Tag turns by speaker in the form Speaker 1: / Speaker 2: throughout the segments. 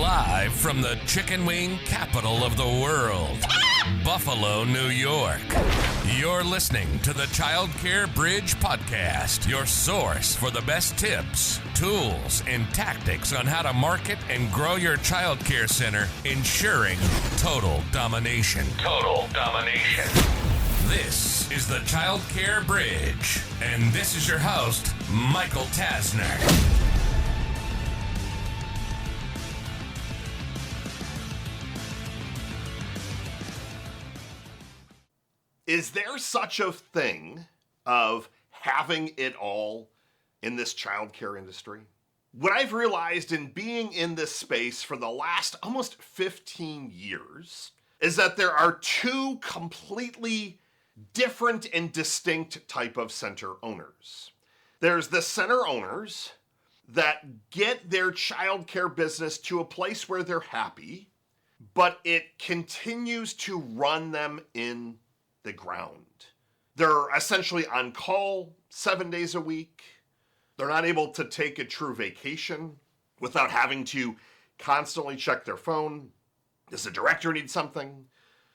Speaker 1: Live from the chicken wing capital of the world, Buffalo, New York. You're listening to the Childcare Bridge podcast, your source for the best tips, tools, and tactics on how to market and grow your childcare center, ensuring total domination. Total domination. This is the Childcare Bridge, and this is your host, Michael Tasner.
Speaker 2: Is there such a thing of having it all in this childcare industry? What I've realized in being in this space for the last almost 15 years is that there are two completely different and distinct type of center owners. There's the center owners that get their childcare business to a place where they're happy, but it continues to run them in the ground. They're essentially on call 7 days a week. They're not able to take a true vacation without having to constantly check their phone. Does the director need something?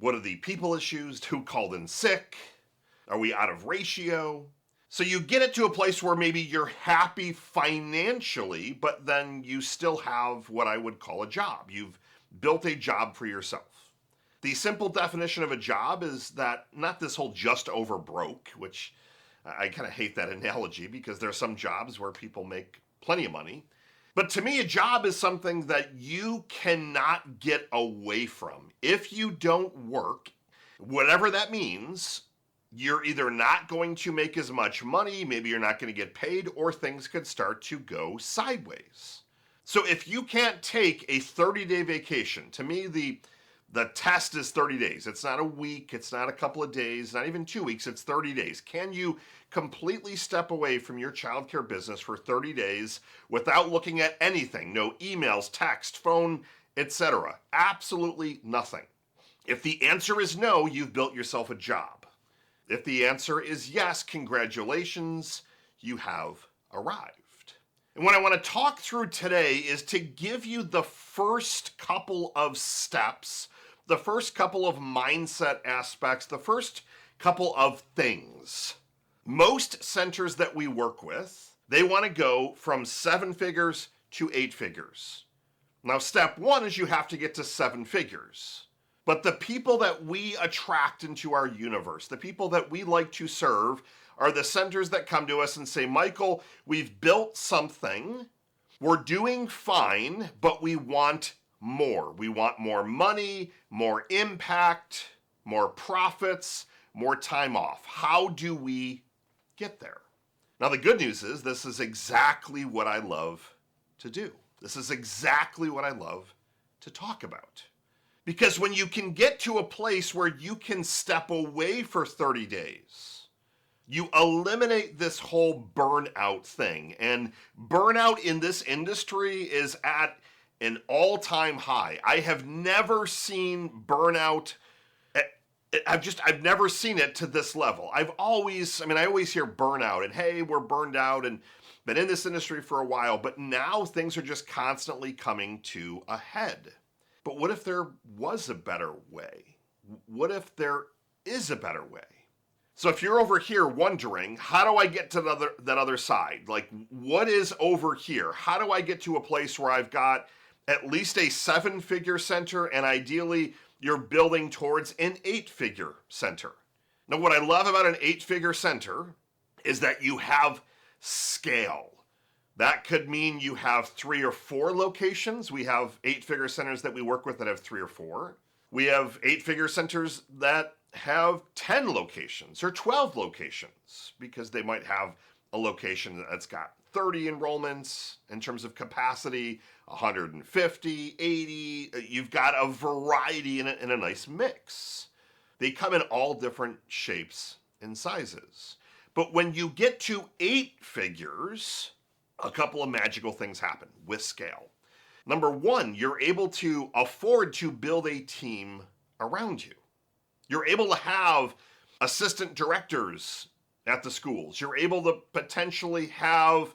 Speaker 2: What are the people issues? Who called in sick? Are we out of ratio? So you get it to a place where maybe you're happy financially, but then you still have what I would call a job. You've built a job for yourself. The simple definition of a job is that not this whole just over broke, which I kind of hate that analogy because there are some jobs where people make plenty of money. But to me, a job is something that you cannot get away from. If you don't work, whatever that means, you're either not going to make as much money, maybe you're not going to get paid, or things could start to go sideways. So if you can't take a 30-day vacation, to me, the test is 30 days. It's not a week. It's not a couple of days, not even 2 weeks. It's 30 days. Can you completely step away from your childcare business for 30 days without looking at anything? No emails, text, phone, etc. Absolutely nothing. If the answer is no, you've built yourself a job. If the answer is yes, congratulations, you have arrived. And what I want to talk through today is to give you the first couple of steps, the first couple of mindset aspects, the first couple of things. Most centers that we work with, they want to go from 7 figures to 8 figures. Now, step one is you have to get to 7 figures. But the people that we attract into our universe, the people that we like to serve, are the centers that come to us and say, Michael, we've built something, we're doing fine, but we want more. We want more money, more impact, more profits, more time off. How do we get there? Now, the good news is this is exactly what I love to do. This is exactly what I love to talk about. Because when you can get to a place where you can step away for 30 days, you eliminate this whole burnout thing. And burnout in this industry is at an all-time high. I have never seen burnout. I've never seen it to this level. I always hear burnout and hey, we're burned out and been in this industry for a while, but now things are just constantly coming to a head. But what if there was a better way? What if there is a better way? So if you're over here wondering, how do I get to that other side? Like, what is over here? How do I get to a place where I've got at least a 7-figure center and ideally you're building towards an 8-figure center? Now, what I love about an 8-figure center is that you have scale. That could mean you have 3 or 4 locations. We have 8-figure centers that we work with that have 3 or 4. We have 8-figure centers that have 10 locations or 12 locations because they might have a location that's got 30 enrollments in terms of capacity, 150, 80. You've got a variety in a nice mix. They come in all different shapes and sizes. But when you get to 8 figures, a couple of magical things happen with scale. Number one, you're able to afford to build a team around you. You're able to have assistant directors at the schools. You're able to potentially have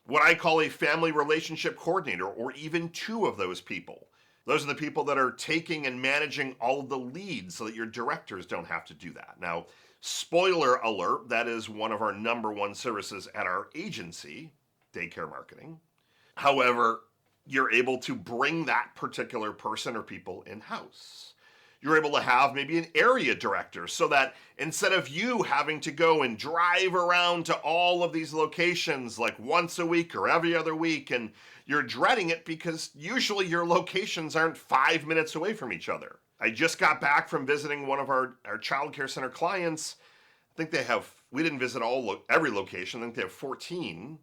Speaker 2: what I call a family relationship coordinator, or even 2 of those people. Those are the people that are taking and managing all of the leads so that your directors don't have to do that. Now, spoiler alert, that is one of our number one services at our agency, daycare marketing. However, you're able to bring that particular person or people in-house. You're able to have maybe an area director so that instead of you having to go and drive around to all of these locations like once a week or every other week, and you're dreading it because usually your locations aren't 5 minutes away from each other. I just got back from visiting one of our childcare center clients. I think we didn't visit every location, I think they have 14.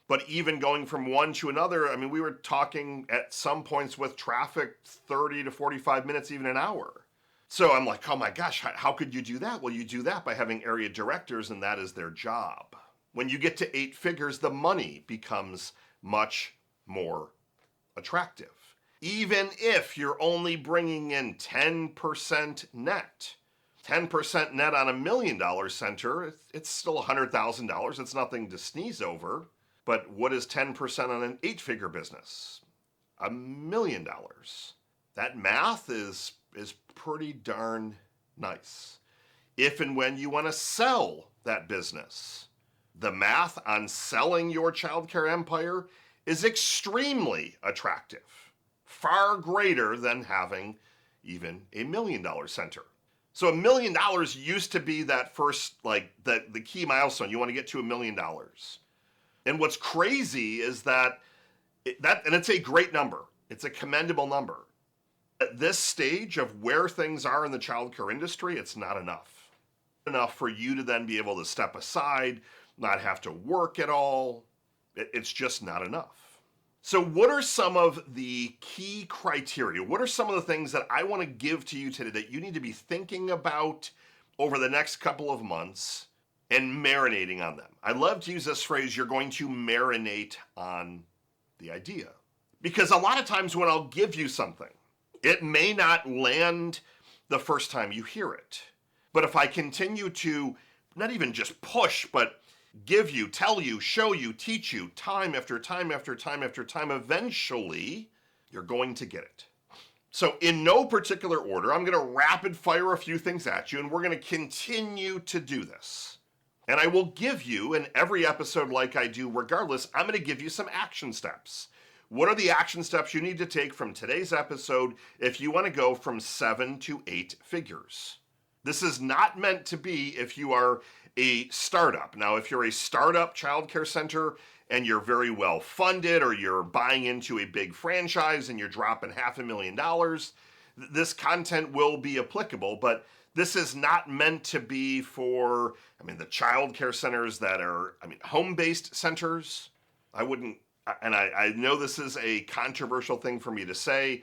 Speaker 2: But even going from one to another, I mean, we were talking at some points with traffic 30 to 45 minutes, even an hour. So I'm like, oh my gosh, how could you do that? Well, you do that by having area directors, and that is their job. When you get to 8 figures, the money becomes much more attractive. Even if you're only bringing in 10% net. 10% net on $1 million center, it's still $100,000. It's nothing to sneeze over. But what is 10% on an 8-figure business? $1 million. That math is pretty darn nice. If and when you want to sell that business, the math on selling your childcare empire is extremely attractive. Far greater than having even $1 million center. So $1 million used to be that first, like the key milestone. You want to get to $1 million. And what's crazy is that and it's a great number. It's a commendable number. At this stage of where things are in the childcare industry, it's not enough. Enough for you to then be able to step aside, not have to work at all. It's just not enough. So what are some of the key criteria? What are some of the things that I want to give to you today that you need to be thinking about over the next couple of months and marinating on them? I love to use this phrase, you're going to marinate on the idea. Because a lot of times when I'll give you something, it may not land the first time you hear it. But if I continue to not even just push, but give you, tell you, show you, teach you, time after time after time after time, eventually you're going to get it. So in no particular order, I'm going to rapid fire a few things at you, and we're going to continue to do this. And I will give you, in every episode like I do regardless, I'm going to give you some action steps. What are the action steps you need to take from today's episode if you want to go from 7 to 8 figures? This is not meant to be if you are a startup. Now, if you're a startup childcare center and you're very well funded, or you're buying into a big franchise and you're dropping $500,000, this content will be applicable, but this is not meant to be for, the childcare centers that are, home-based centers. I wouldn't, and I know this is a controversial thing for me to say,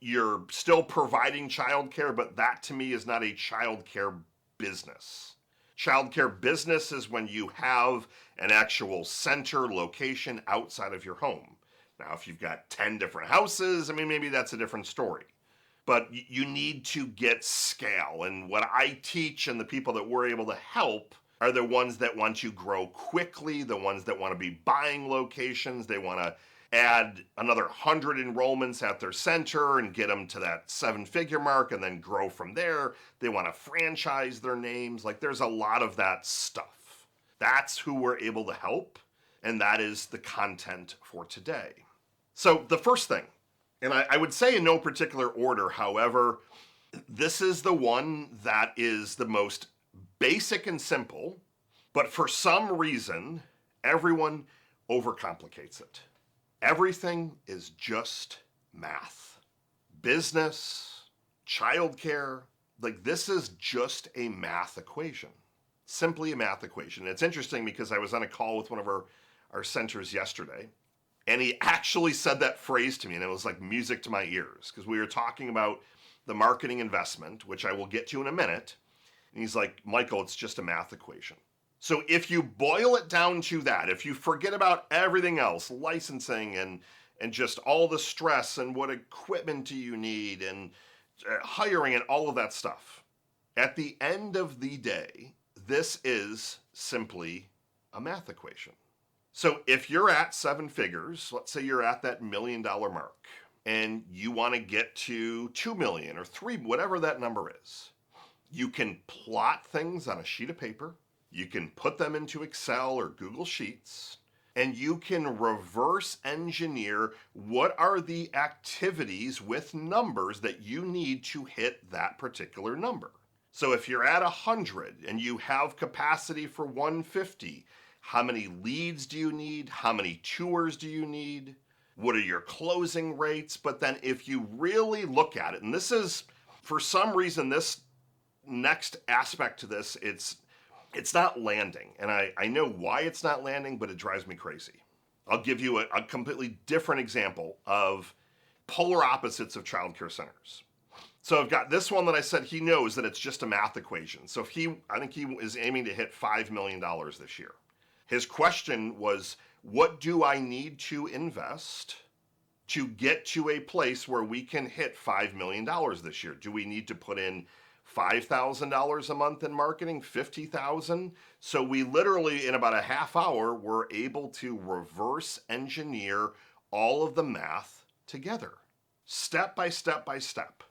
Speaker 2: you're still providing childcare, but that to me is not a childcare business. Childcare business is when you have an actual center location outside of your home. Now, if you've got 10 different houses, maybe that's a different story. But you need to get scale. And what I teach and the people that we're able to help are the ones that want to grow quickly, the ones that want to be buying locations. They want to add another 100 enrollments at their center and get them to that 7-figure mark and then grow from there. They want to franchise their names. Like, there's a lot of that stuff. That's who we're able to help, and that is the content for today. So the first thing, and I would say in no particular order, however, this is the one that is the most basic and simple, but for some reason, everyone overcomplicates it. Everything is just math. Business, childcare, this is just a math equation. Simply a math equation. It's interesting because I was on a call with one of our centers yesterday, and he actually said that phrase to me, and it was like music to my ears, because we were talking about the marketing investment, which I will get to in a minute, and he's like, Michael, it's just a math equation. So if you boil it down to that, if you forget about everything else, licensing and just all the stress and what equipment do you need and hiring and all of that stuff, at the end of the day, this is simply a math equation. So if you're at 7 figures, let's say you're at that $1 million mark, and you want to get to 2 million or 3, whatever that number is. You can plot things on a sheet of paper. You can put them into Excel or Google Sheets, and you can reverse engineer what are the activities with numbers that you need to hit that particular number. So if you're at 100 and you have capacity for 150, how many leads do you need? How many tours do you need? What are your closing rates? But then if you really look at it, and this is, for some reason, this next aspect to this, it's not landing. And I know why it's not landing, but it drives me crazy. I'll give you a completely different example of polar opposites of childcare centers. So I've got this one that I said he knows that it's just a math equation. So I think he is aiming to hit $5 million this year. His question was, what do I need to invest to get to a place where we can hit $5 million this year? Do we need to put in $5,000 a month in marketing, $50,000? So we literally, in about a half hour, were able to reverse engineer all of the math together, step by step by step.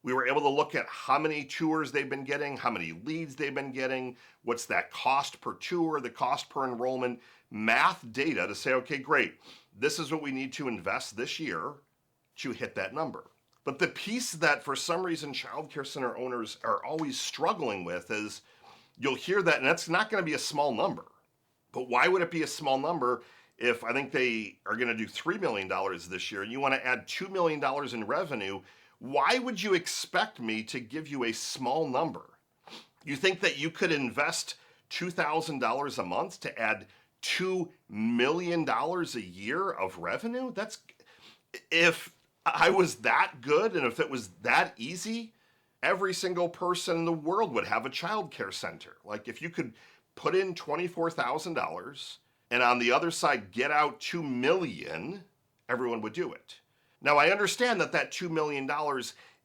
Speaker 2: We were able to look at how many tours they've been getting, how many leads they've been getting, what's that cost per tour, the cost per enrollment, math data to say, okay, great, this is what we need to invest this year to hit that number. But the piece that for some reason childcare center owners are always struggling with is, you'll hear that, and that's not going to be a small number. But why would it be a small number if I think they are going to do $3 million this year and you want to add $2 million in revenue? Why would you expect me to give you a small number? You think that you could invest $2,000 a month to add $2 million a year of revenue? If I was that good and if it was that easy, every single person in the world would have a childcare center. Like if you could put in $24,000 and on the other side get out $2 million, everyone would do it. Now, I understand that $2 million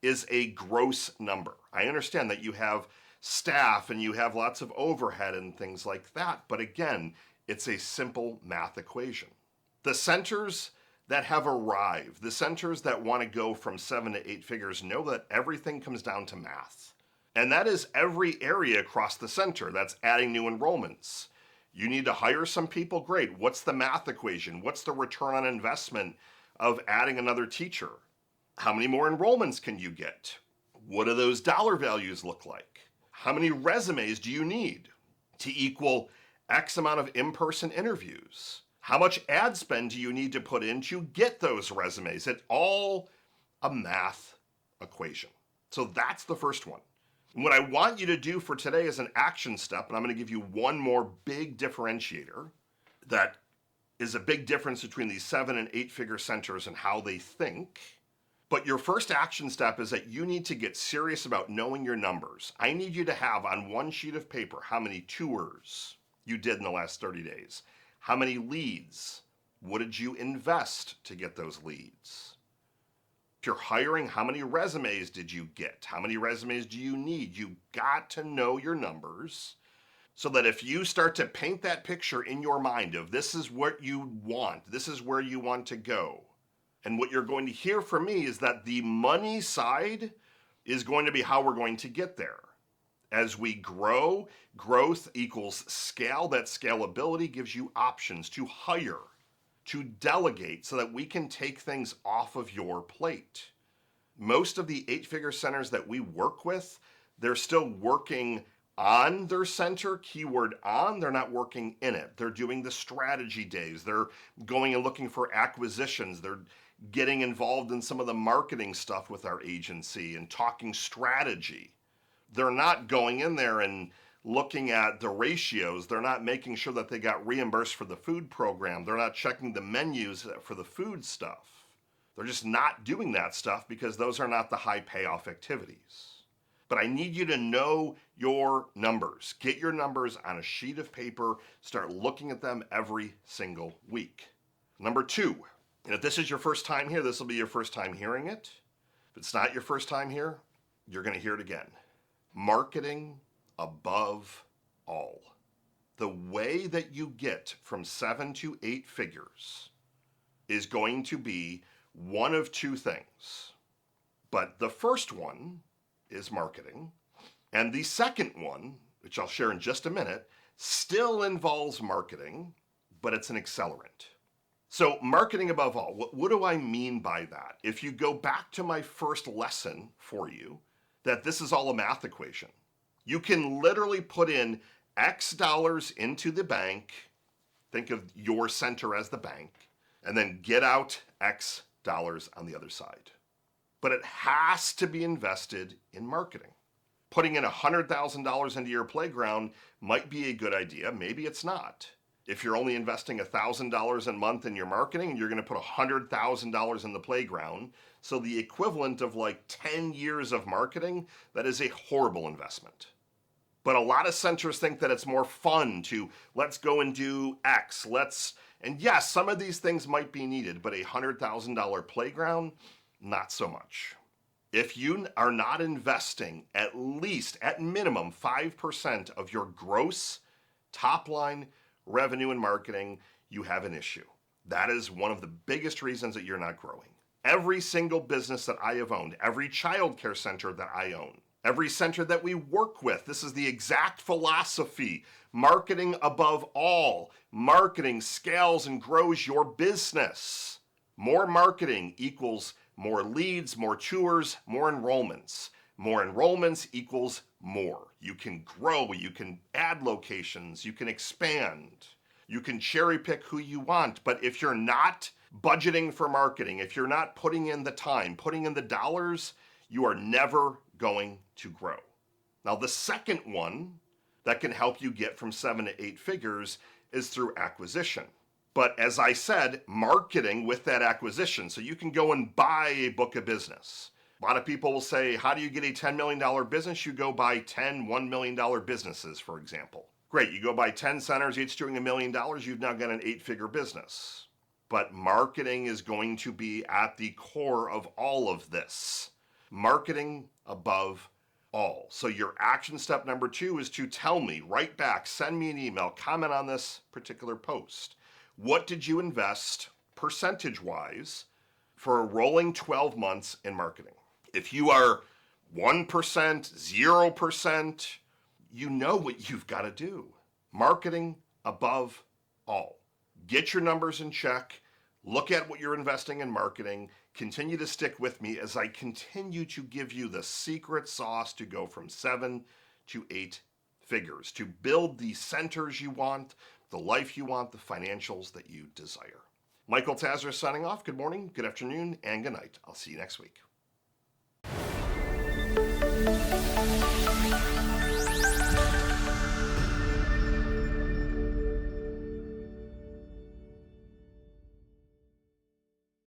Speaker 2: is a gross number. I understand that you have staff and you have lots of overhead and things like that. But again, it's a simple math equation. The centers that have arrived, the centers that want to go from 7 to 8 figures, know that everything comes down to math. And that is every area across the center. That's adding new enrollments. You need to hire some people, great. What's the math equation? What's the return on investment of adding another teacher? How many more enrollments can you get? What do those dollar values look like? How many resumes do you need to equal X amount of in-person interviews? How much ad spend do you need to put in to get those resumes? It's all a math equation. So that's the first one. And what I want you to do for today is an action step, and I'm going to give you one more big differentiator that is a big difference between these 7 and 8 figure centers and how they think. But your first action step is that you need to get serious about knowing your numbers. I need you to have on one sheet of paper how many tours you did in the last 30 days, how many leads, what did you invest to get those leads? If you're hiring, how many resumes did you get? How many resumes do you need? You got to know your numbers, so that if you start to paint that picture in your mind of this is what you want, this is where you want to go. And what you're going to hear from me is that the money side is going to be how we're going to get there. As we grow, growth equals scale. That scalability gives you options to hire, to delegate, so that we can take things off of your plate. Most of the 8-figure centers that we work with, they're still working on their center, keyword on, they're not working in it. They're doing the strategy days. They're going and looking for acquisitions. They're getting involved in some of the marketing stuff with our agency and talking strategy. They're not going in there and looking at the ratios. They're not making sure that they got reimbursed for the food program. They're not checking the menus for the food stuff. They're just not doing that stuff because those are not the high payoff activities. But I need you to know your numbers. Get your numbers on a sheet of paper. Start looking at them every single week. Number 2, and if this is your first time here, this will be your first time hearing it. If it's not your first time here, you're going to hear it again. Marketing above all. The way that you get from 7 to 8 figures is going to be one of two things. But the first one is marketing. And the second one, which I'll share in just a minute, still involves marketing, but it's an accelerant. So marketing above all, what do I mean by that? If you go back to my first lesson for you, that this is all a math equation. You can literally put in X dollars into the bank, think of your center as the bank, and then get out X dollars on the other side. But it has to be invested in marketing. Putting in $100,000 into your playground might be a good idea. Maybe it's not. If you're only investing $1,000 a month in your marketing and you're going to put $100,000 in the playground, so the equivalent of like 10 years of marketing, that is a horrible investment. But a lot of centers think that it's more fun to let's go and do X, and yes, some of these things might be needed, but a $100,000 playground, not so much. If you are not investing at least, at minimum, 5% of your gross top line revenue in marketing, you have an issue. That is one of the biggest reasons that you're not growing. Every single business that I have owned, every childcare center that I own, every center that we work with, this is the exact philosophy. Marketing above all. Marketing scales and grows your business. More marketing equals more leads, more tours, more enrollments. More enrollments equals more. You can grow, you can add locations, you can expand, you can cherry pick who you want. But if you're not budgeting for marketing, if you're not putting in the time, putting in the dollars, you are never going to grow. Now, the second one that can help you get from 7 to 8 figures is through acquisition. But as I said, marketing with that acquisition. So you can go and buy a book of business. A lot of people will say, how do you get a $10 million business? You go buy 10 $1 million businesses, for example. Great, you go buy 10 centers, each doing $1 million, you've now got an 8-figure business. But marketing is going to be at the core of all of this. Marketing above all. So your action step number 2 is to tell me, write back, send me an email, comment on this particular post. What did you invest percentage-wise for a rolling 12 months in marketing? If you are 1%, 0%, you know what you've got to do. Marketing above all. Get your numbers in check. Look at what you're investing in marketing. Continue to stick with me as I continue to give you the secret sauce to go from 7 to 8 figures, to build the centers you want, the life you want, the financials that you desire. Michael Tasner signing off. Good morning, good afternoon, and good night. I'll see you next week.